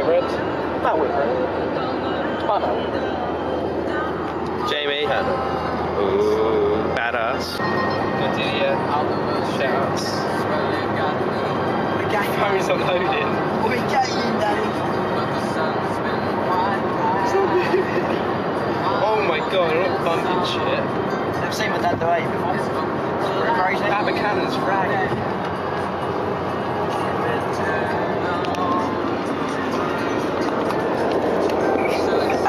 Whitbread. About Whitbread. About Whitbread. Jamie. Ooh, badass. Cordelia. Shoutouts. Phone's not loading. We get you, Daddy. Oh my god, I'm not bumping shit. I've seen my dad do it before. Crazy. Abacannon's fragging.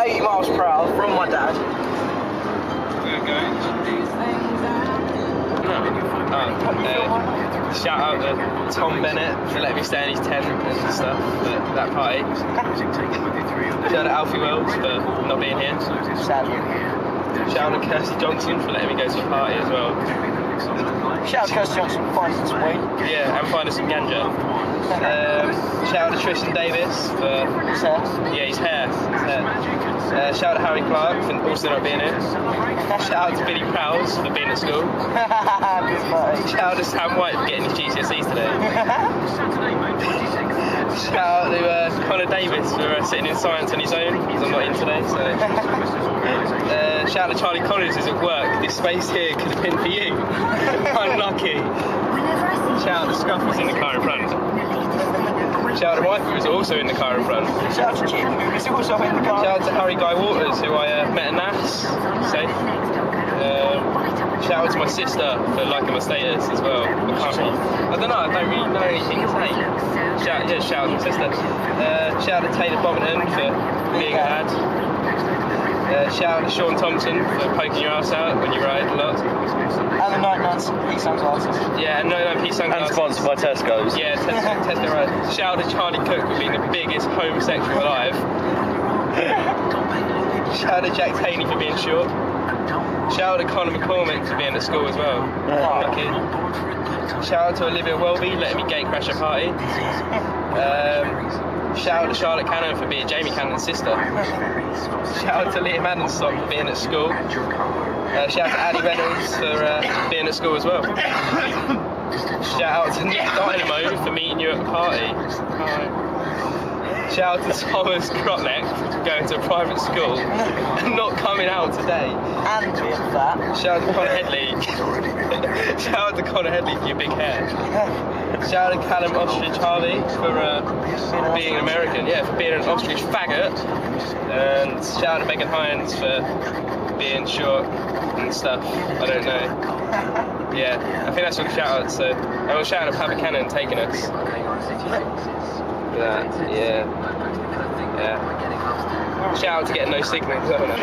80 miles per hour from my dad. We're going. Shout out to Tom Bennett for letting me stay in his tent and stuff at that party. Shout out to Alfie Wells for not being here. Sadly. Shout out to Kirsty Johnson for letting me go to the party as well. Shout out to Kirsty Johnson for finding some weed. Yeah, and finding some ganja. Shout out to Tristan Davis for His hair. yeah, his hair. Shout out to Harry Clark for also not being here. Shout out to Billy Prowse for being at school. Good buddy. Shout out to Sam White for getting his GCSEs today. Shout out to Connor Davis for sitting in science on his own, because I'm not in today. So. Shout out to Charlie Collins who's at work. This space here could have been for you. Unlucky. Shout out to Scruff who's in the car in front. Shout out to Mike who's also in the car in front. Shout out to Jim who's also in the car. Shout out to Harry Guy Waters who I met at NAS. Safe. Shout out to my sister for liking my status as well. I don't know, I don't really know anything to say. Shout out to my sister. Shout out to Taylor Bovington for being a lad. Shout out to Sean Thompson for poking your ass out when you ride a lot. And the 99 Peace Sunglasses. Yeah, and 99 Peace Sunglasses. And sponsored by Tesco's. Yeah, Tesco ride. Shout out to Charlie Cook for being the biggest homosexual alive. Shout out to Jack Taney for being short. Shout out to Conor McCormick for being at school as well. Lucky. Shout out to Olivia Welby letting me gate crash a party. Shout out to Charlotte Cannon for being Jamie Cannon's sister. Shout out to Liam Adamstock for being at school. Shout out to Addie Reynolds for being at school as well. Shout out to Nick Dynamo for meeting you at the party. Shout out to Thomas Crotneck for going to a private school and not coming out today. And being fat. Shout out to Connor Headley. Shout out to Connor Headley for your big hair. Shout out to Callum Ostrich Harvey for being an American, yeah, for being an ostrich faggot. And shout out to Megan Hines for being short and stuff. I don't know. Yeah, I think that's all the shout outs. So I will shout out to Papa Cannon taking us. That, yeah. Shout out to getting no signal as well now.